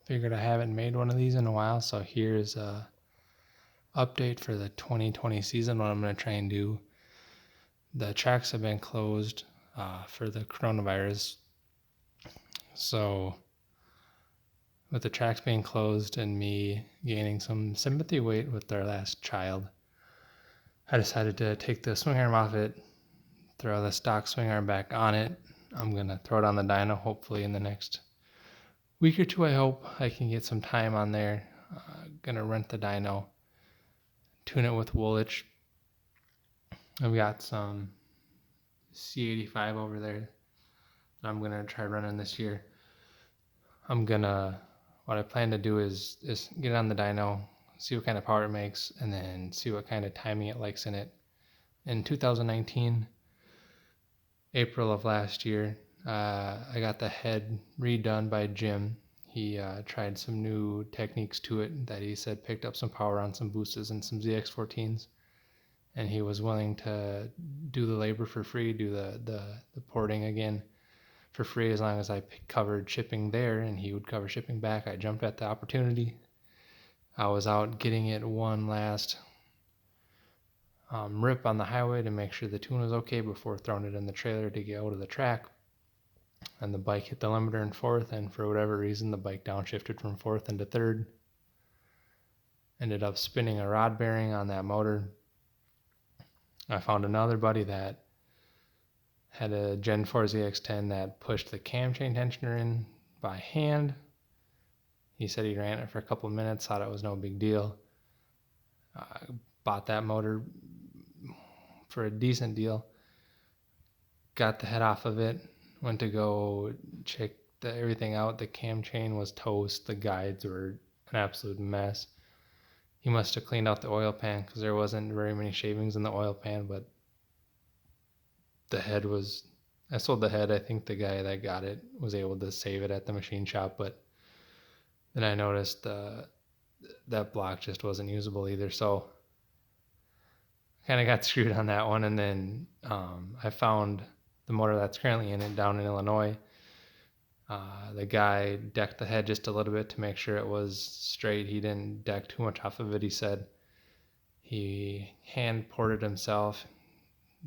Figured I haven't made one of these in a while, so here's a update for the 2020 season. What I'm going to try and do. The tracks have been closed for the coronavirus, so with the tracks being closed and me gaining some sympathy weight with their last child, I decided to take the swing arm off it, throw the stock swing arm back on it. I'm going to throw it on the dyno hopefully in the next week or two. I hope I can get some time on there. Going to rent the dyno, tune it with Woolwich. I've got some C85 over there that I'm going to try running this year. What I plan to do is get on the dyno, see what kind of power it makes, and then see what kind of timing it likes in it. In 2019, April of last year, I got the head redone by Jim. He tried some new techniques to it that he said picked up some power on some boosters and some ZX10s. And he was willing to do the labor for free, do the porting again for free as long as I covered shipping there and he would cover shipping back. I jumped at the opportunity. I was out getting it one last rip on the highway to make sure the tune was okay before throwing it in the trailer to get out of the track. And the bike hit the limiter in fourth, and for whatever reason the bike downshifted from fourth into third. Ended up spinning a rod bearing on that motor. I found another buddy that had a Gen 4 ZX10 that pushed the cam chain tensioner in by hand. He said he ran it for a couple of minutes, thought it was no big deal. Bought that motor for a decent deal. Got the head off of it. Went to go check everything out. The cam chain was toast. The guides were an absolute mess. He must have cleaned out the oil pan because there wasn't very many shavings in the oil pan, but the head was, I sold the head. I think the guy that got it was able to save it at the machine shop, but then I noticed that block just wasn't usable either, so kind of got screwed on that one. And then I found the motor that's currently in it down in Illinois. The guy decked the head just a little bit to make sure it was straight. He didn't deck too much off of it, he said. He hand ported himself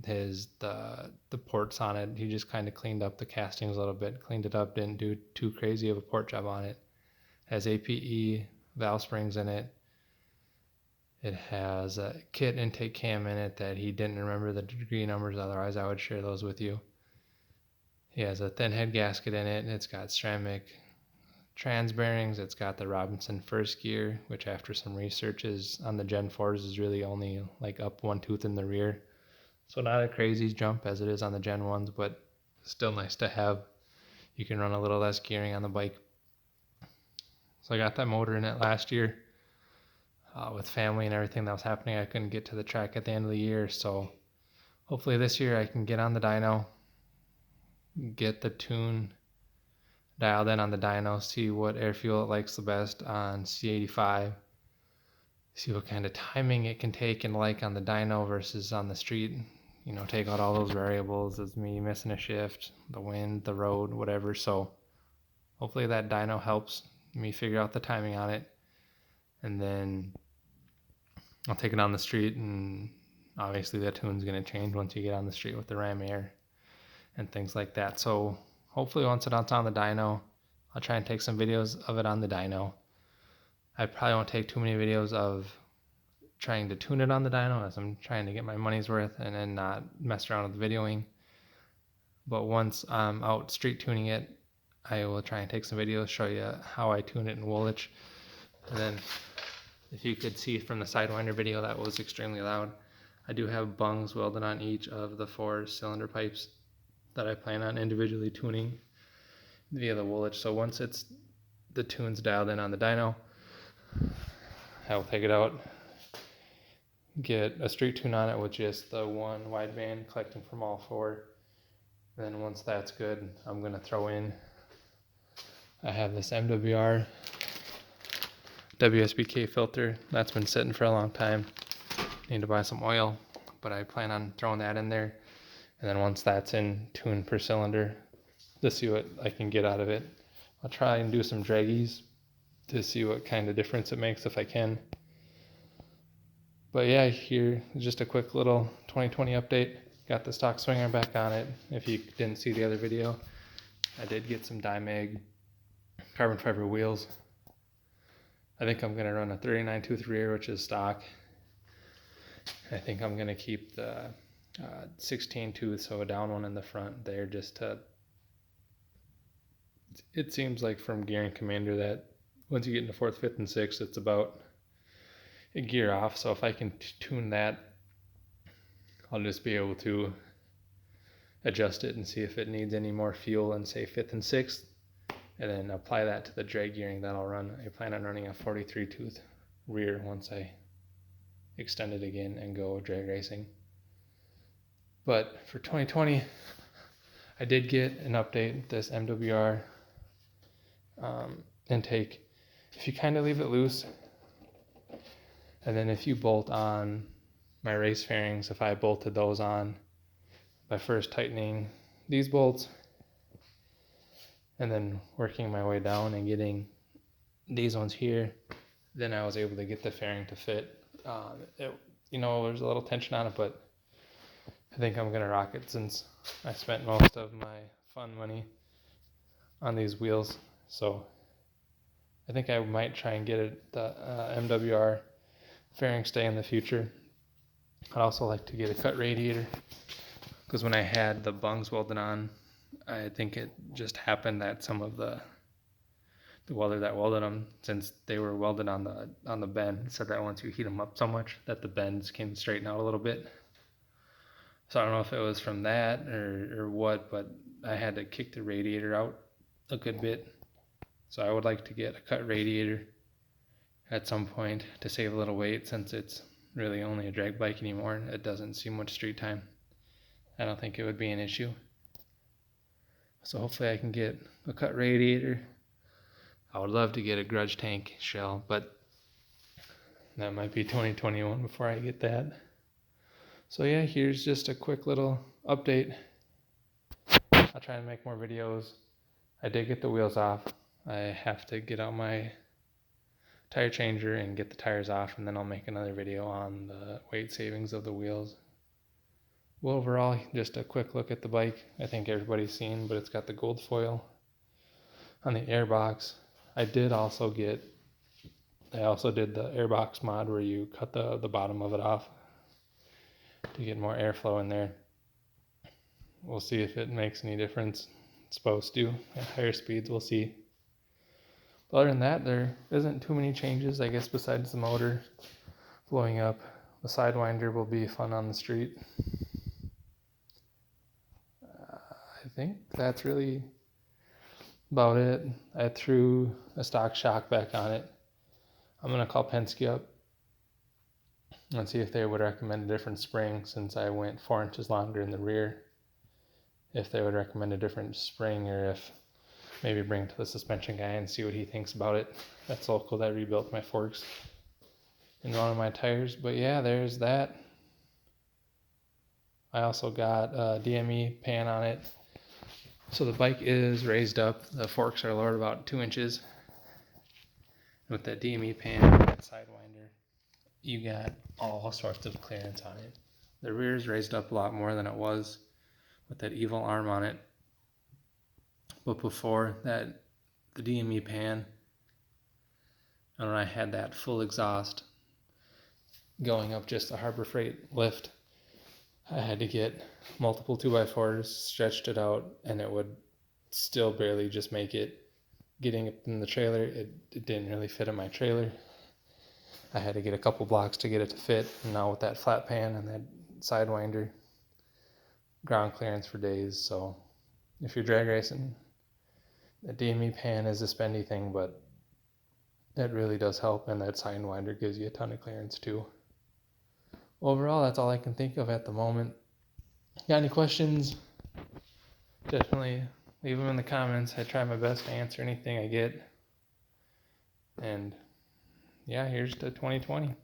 the ports on it. He just kind of cleaned up the castings a little bit, cleaned it up, didn't do too crazy of a port job on it. Has APE valve springs in it. It has a kit intake cam in it that he didn't remember the degree numbers, otherwise I would share those with you. He has a thin head gasket in it. It's got ceramic trans bearings. It's got the Robinson first gear, which after some researches on the Gen 4s is really only like up one tooth in the rear. So not a crazy jump as it is on the Gen 1s, but still nice to have. You can run a little less gearing on the bike. So I got that motor in it last year. With family and everything that was happening, I couldn't get to the track at the end of the year. So hopefully this year I can get on the dyno, get the tune dialed in on the dyno, see what air fuel it likes the best on C85, see what kind of timing it can take and like on the dyno versus on the street. You know, take out all those variables as me missing a shift, the wind, the road, whatever. So hopefully that dyno helps me figure out the timing on it. And then I'll take it on the street, and obviously the tune's going to change once you get on the street with the ram air and things like that. So hopefully once it's on the dyno, I'll try and take some videos of it on the dyno. I probably won't take too many videos of trying to tune it on the dyno, as I'm trying to get my money's worth and then not mess around with the videoing. But once I'm out street tuning it, I will try and take some videos, show you how I tune it in Woolwich. And then if you could see from the Sidewinder video, that was extremely loud. I do have bungs welded on each of the 4 cylinder pipes that I plan on individually tuning via the Woolwich. So once the tune's dialed in on the dyno, I will take it out, get a street tune on it with just the one wideband collecting from all 4. Then once that's good, I'm going to throw in, I have this MWR WSBK filter that's been sitting for a long time. Need to buy some oil, but I plan on throwing that in there. And then once that's in tune per cylinder, to see what I can get out of it, I'll try and do some draggies to see what kind of difference it makes if I can. But yeah, here just a quick little 2020 update. Got the stock swing arm back on it. If you didn't see the other video, I did get some Dimag carbon fiber wheels. I think I'm going to run a 39 tooth rear, which is stock. I think I'm going to keep the 16 tooth, so a down one in the front there, just to, it seems like from Gearing Commander that once you get into 4th, 5th, and 6th, it's about a gear off. So if I can tune that, I'll just be able to adjust it and see if it needs any more fuel in, say, 5th and 6th, and then apply that to the drag gearing that I'll run. I plan on running a 43 tooth rear once I extend it again and go drag racing. But for 2020, I did get an update, this MWR intake. If you kind of leave it loose, and then if you bolt on my race fairings, if I bolted those on by first tightening these bolts and then working my way down and getting these ones here, then I was able to get the fairing to fit. There's a little tension on it, but I think I'm going to rock it since I spent most of my fun money on these wheels. So I think I might try and get the MWR fairing stay in the future. I'd also like to get a cut radiator, because when I had the bungs welded on, I think it just happened that some of the welder that welded them, since they were welded on the bend, said that once you heat them up so much that the bends can straighten out a little bit. So I don't know if it was from that or what, but I had to kick the radiator out a good bit. So I would like to get a cut radiator at some point to save a little weight, since it's really only a drag bike anymore and it doesn't see much street time. I don't think it would be an issue. So hopefully I can get a cut radiator. I would love to get a grudge tank shell, but that might be 2021 before I get that. So yeah, here's just a quick little update. I'll try and make more videos. I did get the wheels off. I have to get out my tire changer and get the tires off, and then I'll make another video on the weight savings of the wheels. Well, overall, just a quick look at the bike. I think everybody's seen, but it's got the gold foil on the airbox. I also did the airbox mod where you cut the bottom of it off to get more airflow in there. We'll see if it makes any difference. It's supposed to. At higher speeds, we'll see. But other than that, there isn't too many changes, I guess, besides the motor blowing up. The Sidewinder will be fun on the street. I think that's really about it. I threw a stock shock back on it. I'm going to call Penske up and see if they would recommend a different spring, since I went 4 inches longer in the rear. If they would recommend a different spring, or if maybe bring it to the suspension guy and see what he thinks about it. That's local that rebuilt my forks and one of my tires. But yeah, there's that. I also got a DME pan on it. So the bike is raised up. The forks are lowered about 2 inches. With that DME pan and that Sidewinder, you got all sorts of clearance on it. The rear is raised up a lot more than it was with that evil arm on it. But before that, the DME pan, and when I had that full exhaust going up just the Harbor Freight lift, I had to get multiple 2x4s, stretched it out, and it would still barely just make it. Getting it in the trailer, it didn't really fit in my trailer. I had to get a couple blocks to get it to fit, and now with that flat pan and that Sidewinder, ground clearance for days. So if you're drag racing, the DME pan is a spendy thing, but it really does help, and that Sidewinder gives you a ton of clearance too. Overall, that's all I can think of at the moment. Got any questions? Definitely leave them in the comments. I try my best to answer anything I get. And yeah, here's to 2020.